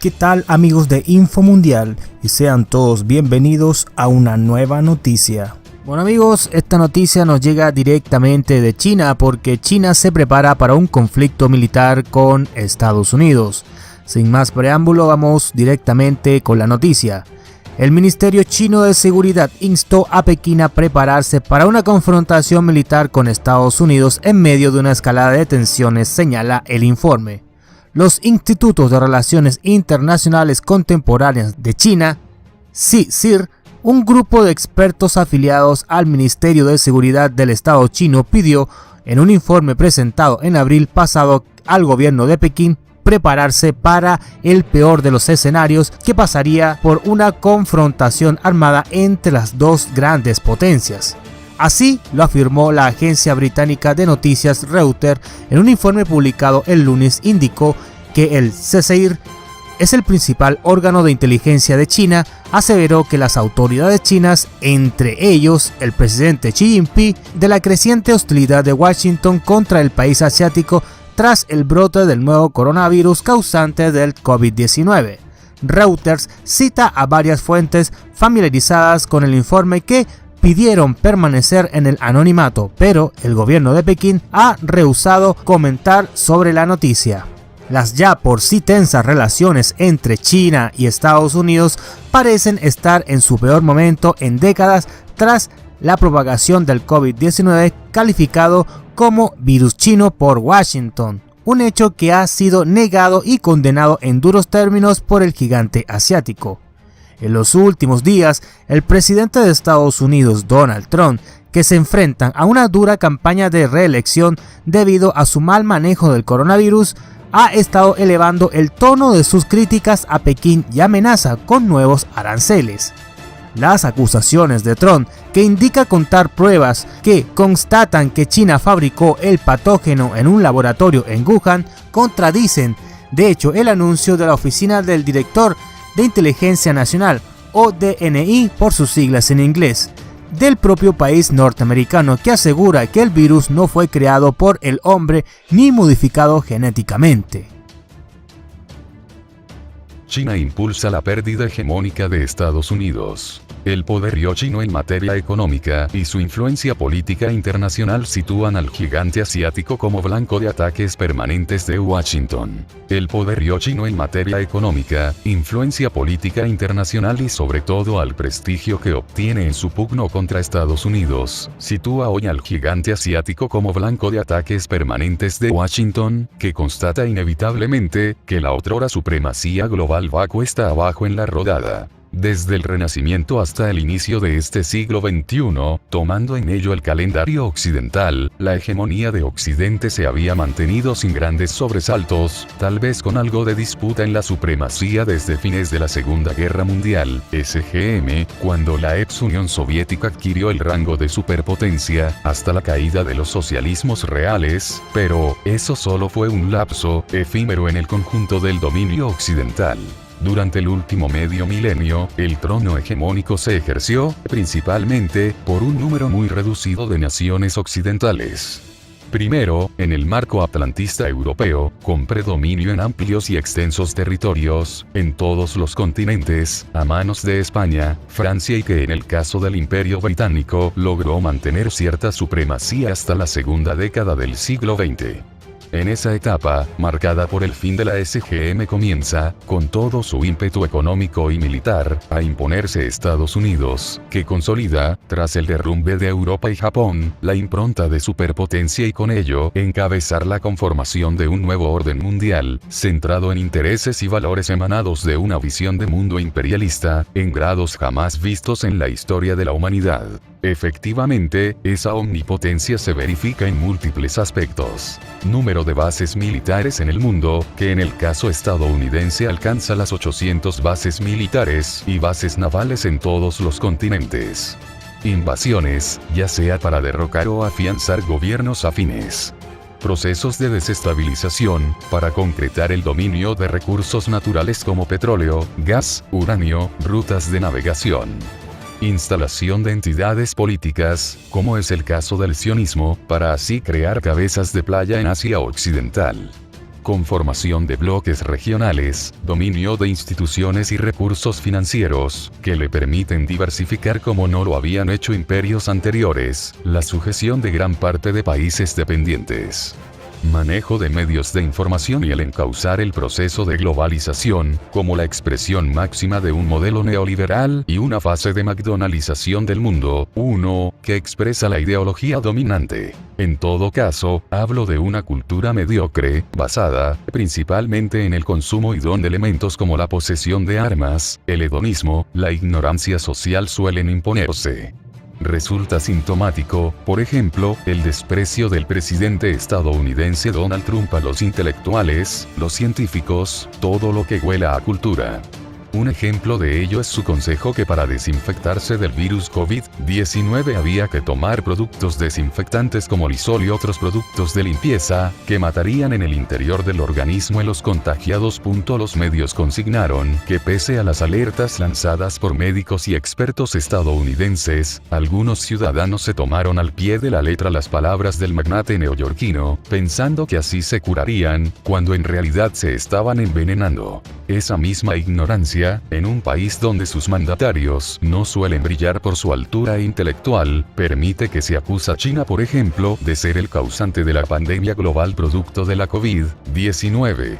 ¿Qué tal, amigos de Infomundial? Y sean todos bienvenidos a una nueva noticia. Bueno, amigos, esta noticia nos llega directamente de China porque China se prepara para un conflicto militar con Estados Unidos. Sin más preámbulo, vamos directamente con la noticia. El Ministerio Chino de Seguridad instó a Pekín a prepararse para una confrontación militar con Estados Unidos en medio de una escalada de tensiones, señala el informe. Los Institutos de Relaciones Internacionales Contemporáneas de China, CSIR, un grupo de expertos afiliados al Ministerio de Seguridad del Estado chino, pidió en un informe presentado en abril pasado al gobierno de Pekín prepararse para el peor de los escenarios, que pasaría por una confrontación armada entre las dos grandes potencias. Así lo afirmó la agencia británica de noticias Reuters en un informe publicado el lunes. Indicó que el CSIR es el principal órgano de inteligencia de China. Aseveró que las autoridades chinas, entre ellos el presidente Xi Jinping, de la creciente hostilidad de Washington contra el país asiático tras el brote del nuevo coronavirus causante del COVID-19. Reuters cita a varias fuentes familiarizadas con el informe que pidieron permanecer en el anonimato, pero el gobierno de Pekín ha rehusado comentar sobre la noticia. Las ya por sí tensas relaciones entre China y Estados Unidos parecen estar en su peor momento en décadas tras la propagación del COVID-19 calificado como virus chino por Washington, un hecho que ha sido negado y condenado en duros términos por el gigante asiático. En los últimos días, el presidente de Estados Unidos, Donald Trump, que se enfrentan a una dura campaña de reelección debido a su mal manejo del coronavirus, ha estado elevando el tono de sus críticas a Pekín y amenaza con nuevos aranceles. Las acusaciones de Trump, que indica contar pruebas que constatan que China fabricó el patógeno en un laboratorio en Wuhan, contradicen, de hecho, el anuncio de la Oficina del Director de Inteligencia Nacional, o DNI por sus siglas en inglés, del propio país norteamericano, que asegura que el virus no fue creado por el hombre ni modificado genéticamente. China impulsa la pérdida hegemónica de Estados Unidos. El poderío chino en materia económica y su influencia política internacional sitúan al gigante asiático como blanco de ataques permanentes de Washington. El poderío chino en materia económica, influencia política internacional y sobre todo al prestigio que obtiene en su pugno contra Estados Unidos, sitúa hoy al gigante asiático como blanco de ataques permanentes de Washington, que constata inevitablemente que la otrora supremacía global va cuesta abajo en la rodada. Desde el Renacimiento hasta el inicio de este siglo XXI, tomando en ello el calendario occidental, la hegemonía de Occidente se había mantenido sin grandes sobresaltos, tal vez con algo de disputa en la supremacía desde fines de la Segunda Guerra Mundial, SGM, cuando la ex Unión Soviética adquirió el rango de superpotencia, hasta la caída de los socialismos reales, pero eso solo fue un lapso efímero en el conjunto del dominio occidental. Durante el último medio milenio, el trono hegemónico se ejerció, principalmente, por un número muy reducido de naciones occidentales. Primero, en el marco atlantista europeo, con predominio en amplios y extensos territorios, en todos los continentes, a manos de España, Francia y que en el caso del Imperio Británico, logró mantener cierta supremacía hasta la segunda década del siglo XX. En esa etapa, marcada por el fin de la SGM, comienza, con todo su ímpetu económico y militar, a imponerse Estados Unidos, que consolida, tras el derrumbe de Europa y Japón, la impronta de superpotencia y con ello, encabezar la conformación de un nuevo orden mundial, centrado en intereses y valores emanados de una visión de mundo imperialista, en grados jamás vistos en la historia de la humanidad. Efectivamente, esa omnipotencia se verifica en múltiples aspectos. Número de bases militares en el mundo, que en el caso estadounidense alcanza las 800 bases militares y bases navales en todos los continentes. Invasiones, ya sea para derrocar o afianzar gobiernos afines. Procesos de desestabilización, para concretar el dominio de recursos naturales como petróleo, gas, uranio, rutas de navegación. Instalación de entidades políticas, como es el caso del sionismo, para así crear cabezas de playa en Asia Occidental. conformación de bloques regionales, dominio de instituciones y recursos financieros, que le permiten diversificar como no lo habían hecho imperios anteriores, la sujeción de gran parte de países dependientes. Manejo de medios de información y el encauzar el proceso de globalización, como la expresión máxima de un modelo neoliberal y una fase de McDonaldización del mundo, que expresa la ideología dominante. En todo caso, hablo de una cultura mediocre, basada, principalmente en el consumo y donde elementos como la posesión de armas, el hedonismo, la ignorancia social suelen imponerse. Resulta sintomático, por ejemplo, el desprecio del presidente estadounidense Donald Trump a los intelectuales, los científicos, todo lo que huela a cultura. Un ejemplo de ello es su consejo que para desinfectarse del virus COVID-19 había que tomar productos desinfectantes como Lysol y otros productos de limpieza, que matarían en el interior del organismo a los contagiados. Los medios consignaron que pese a las alertas lanzadas por médicos y expertos estadounidenses, algunos ciudadanos se tomaron al pie de la letra las palabras del magnate neoyorquino, pensando que así se curarían, cuando en realidad se estaban envenenando. Esa misma ignorancia, en un país donde sus mandatarios no suelen brillar por su altura intelectual, permite que se acusa a China, por ejemplo, de ser el causante de la pandemia global producto de la COVID-19.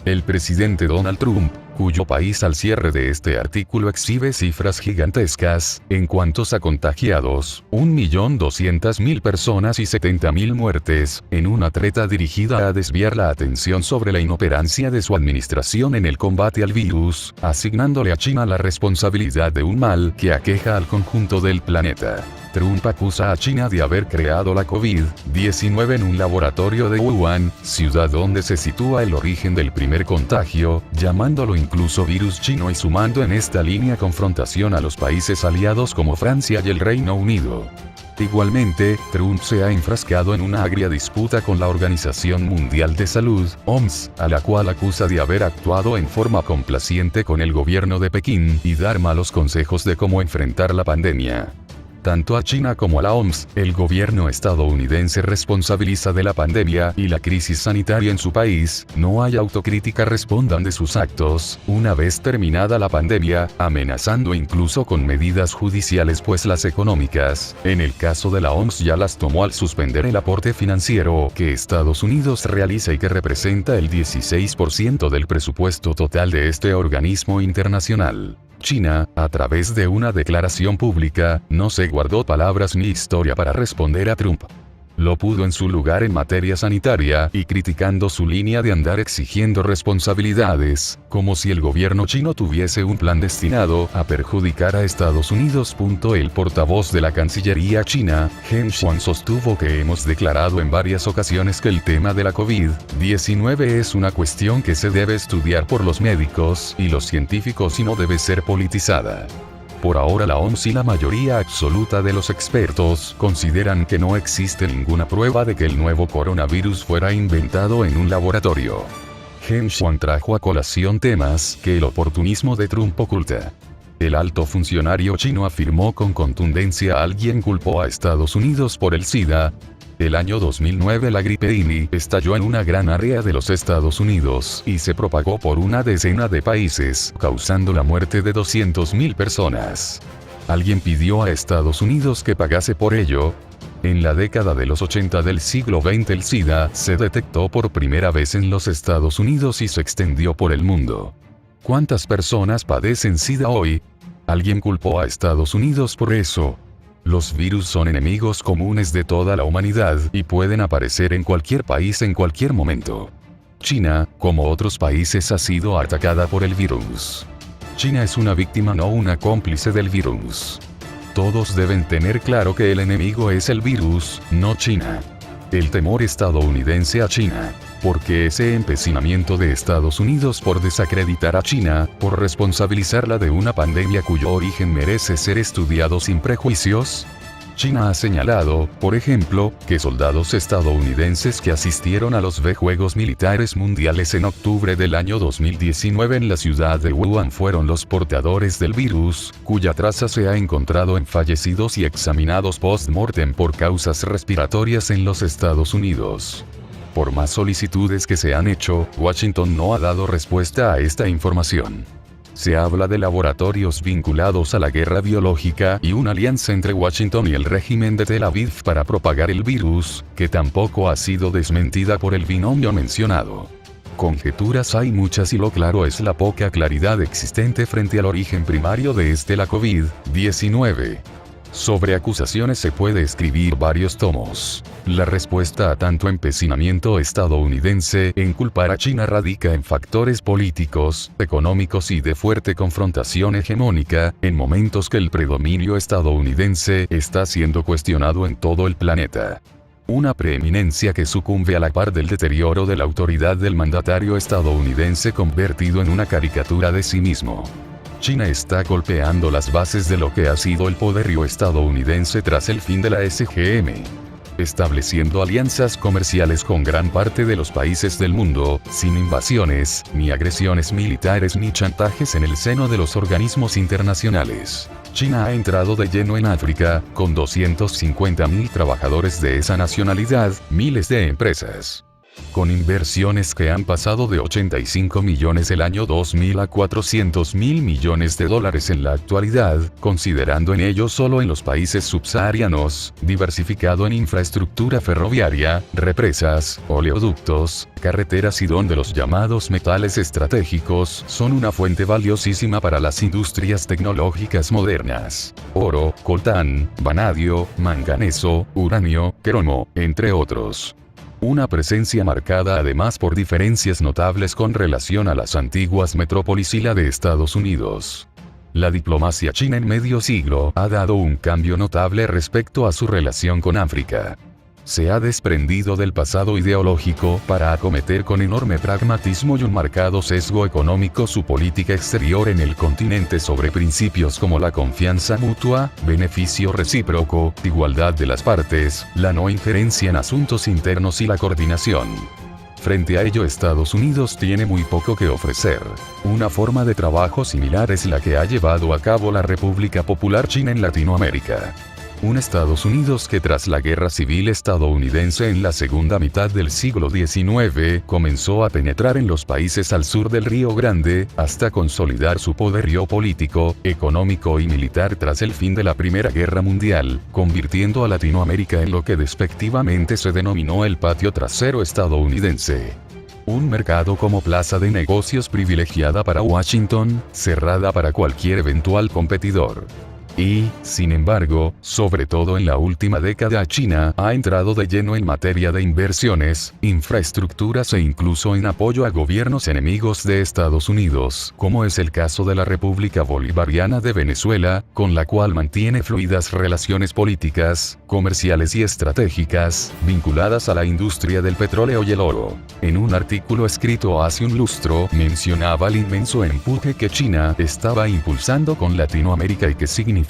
El presidente Donald Trump, cuyo país al cierre de este artículo exhibe cifras gigantescas, en cuantos a contagiados, 1.200.000 personas y 70.000 muertes, en una treta dirigida a desviar la atención sobre la inoperancia de su administración en el combate al virus, asignándole a China la responsabilidad de un mal que aqueja al conjunto del planeta. Trump acusa a China de haber creado la COVID-19 en un laboratorio de Wuhan, ciudad donde se sitúa el origen del primer contagio, llamándolo incluso virus chino y sumando en esta línea confrontación a los países aliados como Francia y el Reino Unido. Igualmente, Trump se ha enfrascado en una agria disputa con la Organización Mundial de Salud, OMS, a la cual acusa de haber actuado en forma complaciente con el gobierno de Pekín y dar malos consejos de cómo enfrentar la pandemia. Tanto a China como a la OMS, el gobierno estadounidense responsabiliza de la pandemia y la crisis sanitaria en su país, no hay autocrítica, respondan de sus actos, una vez terminada la pandemia, amenazando incluso con medidas judiciales pues las económicas, en el caso de la OMS ya las tomó al suspender el aporte financiero que Estados Unidos realiza y que representa el 16% del presupuesto total de este organismo internacional. China, a través de una declaración pública, no se guardó palabras ni historia para responder a Trump. Lo pudo en su lugar en materia sanitaria y criticando su línea de andar exigiendo responsabilidades, como si el gobierno chino tuviese un plan destinado a perjudicar a Estados Unidos. El portavoz de la Cancillería china, Geng Shuang, sostuvo que hemos declarado en varias ocasiones que el tema de la COVID-19 es una cuestión que se debe estudiar por los médicos y los científicos y no debe ser politizada. Por ahora la OMS y la mayoría absoluta de los expertos consideran que no existe ninguna prueba de que el nuevo coronavirus fuera inventado en un laboratorio. Geng Shuang trajo a colación temas que el oportunismo de Trump oculta. El alto funcionario chino afirmó con contundencia: alguien culpó a Estados Unidos por el SIDA. El año 2009 la gripe INI estalló en una gran área de los Estados Unidos y se propagó por una decena de países, causando la muerte de 200.000 personas. ¿Alguien pidió a Estados Unidos que pagase por ello? En la década de los 80 del siglo XX el SIDA se detectó por primera vez en los Estados Unidos y se extendió por el mundo. ¿Cuántas personas padecen SIDA hoy? ¿Alguien culpó a Estados Unidos por eso? Los virus son enemigos comunes de toda la humanidad y pueden aparecer en cualquier país en cualquier momento. China, como otros países, ha sido atacada por el virus. China es una víctima, no una cómplice del virus. Todos deben tener claro que el enemigo es el virus, no China. El temor estadounidense a China. Porque ese empecinamiento de Estados Unidos por desacreditar a China, por responsabilizarla de una pandemia cuyo origen merece ser estudiado sin prejuicios. China ha señalado, por ejemplo, que soldados estadounidenses que asistieron a los Juegos Militares Mundiales en octubre del año 2019 en la ciudad de Wuhan fueron los portadores del virus, cuya traza se ha encontrado en fallecidos y examinados post-mortem por causas respiratorias en los Estados Unidos. Por más solicitudes que se han hecho, Washington no ha dado respuesta a esta información. Se habla de laboratorios vinculados a la guerra biológica y una alianza entre Washington y el régimen de Tel Aviv para propagar el virus, que tampoco ha sido desmentida por el binomio mencionado. Conjeturas hay muchas y lo claro es la poca claridad existente frente al origen primario de la COVID-19. Sobre acusaciones se puede escribir varios tomos. La respuesta a tanto empecinamiento estadounidense en culpar a China radica en factores políticos, económicos y de fuerte confrontación hegemónica, en momentos que el predominio estadounidense está siendo cuestionado en todo el planeta. Una preeminencia que sucumbe a la par del deterioro de la autoridad del mandatario estadounidense convertido en una caricatura de sí mismo. China está golpeando las bases de lo que ha sido el poderío estadounidense tras el fin de la SGM. Estableciendo alianzas comerciales con gran parte de los países del mundo, sin invasiones, ni agresiones militares ni chantajes en el seno de los organismos internacionales. China ha entrado de lleno en África, con 250.000 trabajadores de esa nacionalidad, miles de empresas. Con inversiones que han pasado de 85 millones el año 2000 a 400.000 millones de dólares en la actualidad, considerando en ello solo en los países subsaharianos, diversificado en infraestructura ferroviaria, represas, oleoductos, carreteras y donde los llamados metales estratégicos son una fuente valiosísima para las industrias tecnológicas modernas. Oro, coltán, vanadio, manganeso, uranio, cromo, entre otros. Una presencia marcada además por diferencias notables con relación a las antiguas metrópolis y la de Estados Unidos. La diplomacia china en medio siglo ha dado un cambio notable respecto a su relación con África. Se ha desprendido del pasado ideológico para acometer con enorme pragmatismo y un marcado sesgo económico su política exterior en el continente sobre principios como la confianza mutua, beneficio recíproco, igualdad de las partes, la no injerencia en asuntos internos y la coordinación. Frente a ello Estados Unidos tiene muy poco que ofrecer. Una forma de trabajo similar es la que ha llevado a cabo la República Popular China en Latinoamérica. Un Estados Unidos que tras la Guerra Civil estadounidense en la segunda mitad del siglo XIX, comenzó a penetrar en los países al sur del Río Grande, hasta consolidar su poderío político, económico y militar tras el fin de la Primera Guerra Mundial, convirtiendo a Latinoamérica en lo que despectivamente se denominó el patio trasero estadounidense. Un mercado como plaza de negocios privilegiada para Washington, cerrada para cualquier eventual competidor. Y, sin embargo, sobre todo en la última década China ha entrado de lleno en materia de inversiones, infraestructuras e incluso en apoyo a gobiernos enemigos de Estados Unidos, como es el caso de la República Bolivariana de Venezuela, con la cual mantiene fluidas relaciones políticas, comerciales y estratégicas, vinculadas a la industria del petróleo y el oro. En un artículo escrito hace un lustro, mencionaba el inmenso empuje que China estaba impulsando con Latinoamérica y que significó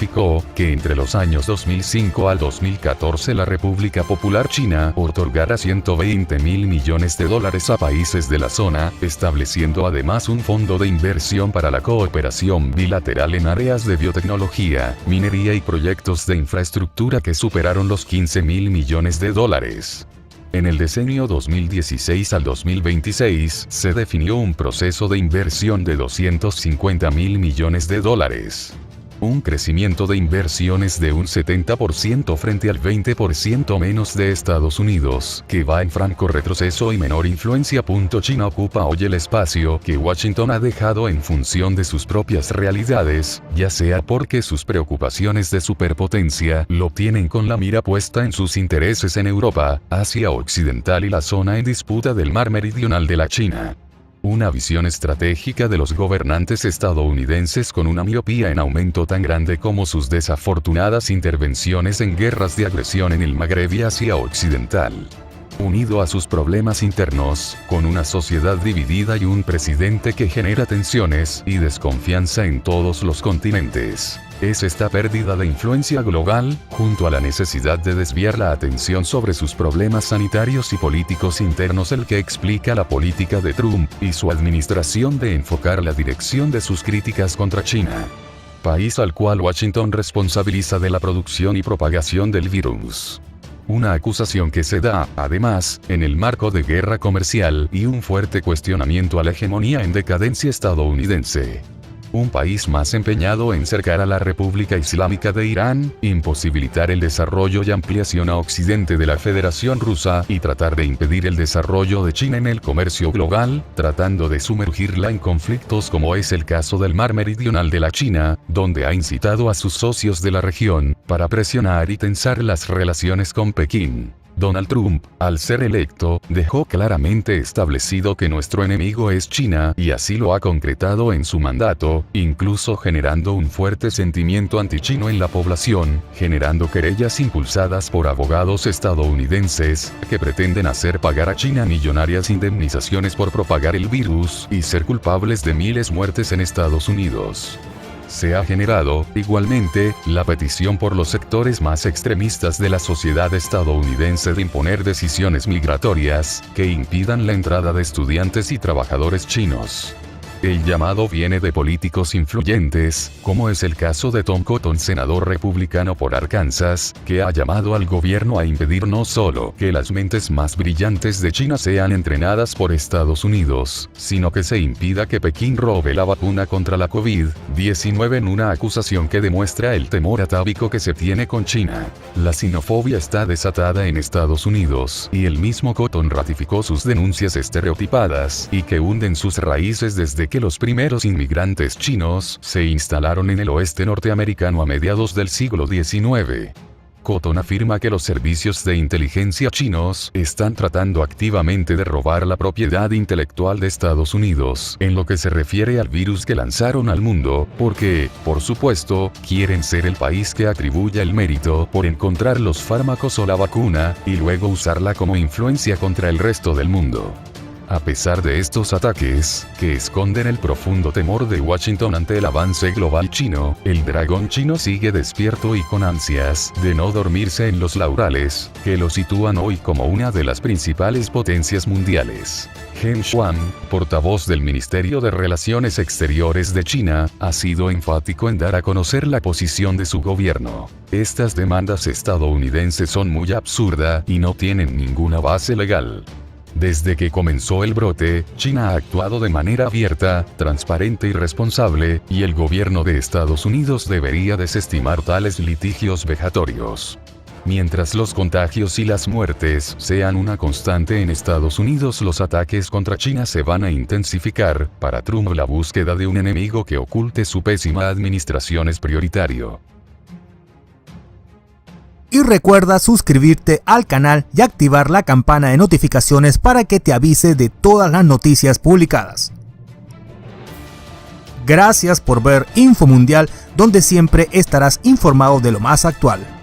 que entre los años 2005 al 2014 la República Popular China otorgara 120.000 millones de dólares a países de la zona, estableciendo además un fondo de inversión para la cooperación bilateral en áreas de biotecnología, minería y proyectos de infraestructura que superaron los 15.000 millones de dólares. En el decenio 2016 al 2026 se definió un proceso de inversión de 250.000 millones de dólares. Un crecimiento de inversiones de un 70% frente al 20% menos de Estados Unidos, que va en franco retroceso y menor influencia. China ocupa hoy el espacio que Washington ha dejado en función de sus propias realidades, ya sea porque sus preocupaciones de superpotencia lo tienen con la mira puesta en sus intereses en Europa, Asia Occidental y la zona en disputa del mar meridional de la China. Una visión estratégica de los gobernantes estadounidenses con una miopía en aumento tan grande como sus desafortunadas intervenciones en guerras de agresión en el Magreb y Asia Occidental. Unido a sus problemas internos, con una sociedad dividida y un presidente que genera tensiones y desconfianza en todos los continentes. Es esta pérdida de influencia global, junto a la necesidad de desviar la atención sobre sus problemas sanitarios y políticos internos el que explica la política de Trump y su administración de enfocar la dirección de sus críticas contra China, país al cual Washington responsabiliza de la producción y propagación del virus. Una acusación que se da, además, en el marco de guerra comercial y un fuerte cuestionamiento a la hegemonía en decadencia estadounidense. Un país más empeñado en cercar a la República Islámica de Irán, imposibilitar el desarrollo y ampliación a Occidente de la Federación Rusa y tratar de impedir el desarrollo de China en el comercio global, tratando de sumergirla en conflictos como es el caso del Mar Meridional de la China, donde ha incitado a sus socios de la región, para presionar y tensar las relaciones con Pekín. Donald Trump, al ser electo, dejó claramente establecido que nuestro enemigo es China y así lo ha concretado en su mandato, incluso generando un fuerte sentimiento antichino en la población, generando querellas impulsadas por abogados estadounidenses que pretenden hacer pagar a China millonarias indemnizaciones por propagar el virus y ser culpables de miles de muertes en Estados Unidos. Se ha generado, igualmente, la petición por los sectores más extremistas de la sociedad estadounidense de imponer decisiones migratorias que impidan la entrada de estudiantes y trabajadores chinos. El llamado viene de políticos influyentes, como es el caso de Tom Cotton, senador republicano por Arkansas, que ha llamado al gobierno a impedir no solo que las mentes más brillantes de China sean entrenadas por Estados Unidos, sino que se impida que Pekín robe la vacuna contra la COVID-19 en una acusación que demuestra el temor atávico que se tiene con China. La xenofobia está desatada en Estados Unidos, y el mismo Cotton ratificó sus denuncias estereotipadas y que hunden sus raíces desde que los primeros inmigrantes chinos se instalaron en el oeste norteamericano a mediados del siglo XIX. Cotton afirma que los servicios de inteligencia chinos están tratando activamente de robar la propiedad intelectual de Estados Unidos en lo que se refiere al virus que lanzaron al mundo, porque, por supuesto, quieren ser el país que atribuya el mérito por encontrar los fármacos o la vacuna, y luego usarla como influencia contra el resto del mundo. A pesar de estos ataques, que esconden el profundo temor de Washington ante el avance global chino, el dragón chino sigue despierto y con ansias de no dormirse en los laureles, que lo sitúan hoy como una de las principales potencias mundiales. Geng Shuang, portavoz del Ministerio de Relaciones Exteriores de China, ha sido enfático en dar a conocer la posición de su gobierno. Estas demandas estadounidenses son muy absurdas y no tienen ninguna base legal. Desde que comenzó el brote, China ha actuado de manera abierta, transparente y responsable, y el gobierno de Estados Unidos debería desestimar tales litigios vejatorios. Mientras los contagios y las muertes sean una constante en Estados Unidos, los ataques contra China se van a intensificar. Para Trump, la búsqueda de un enemigo que oculte su pésima administración es prioritario. Y recuerda suscribirte al canal y activar la campana de notificaciones para que te avise de todas las noticias publicadas. Gracias por ver Infomundial, donde siempre estarás informado de lo más actual.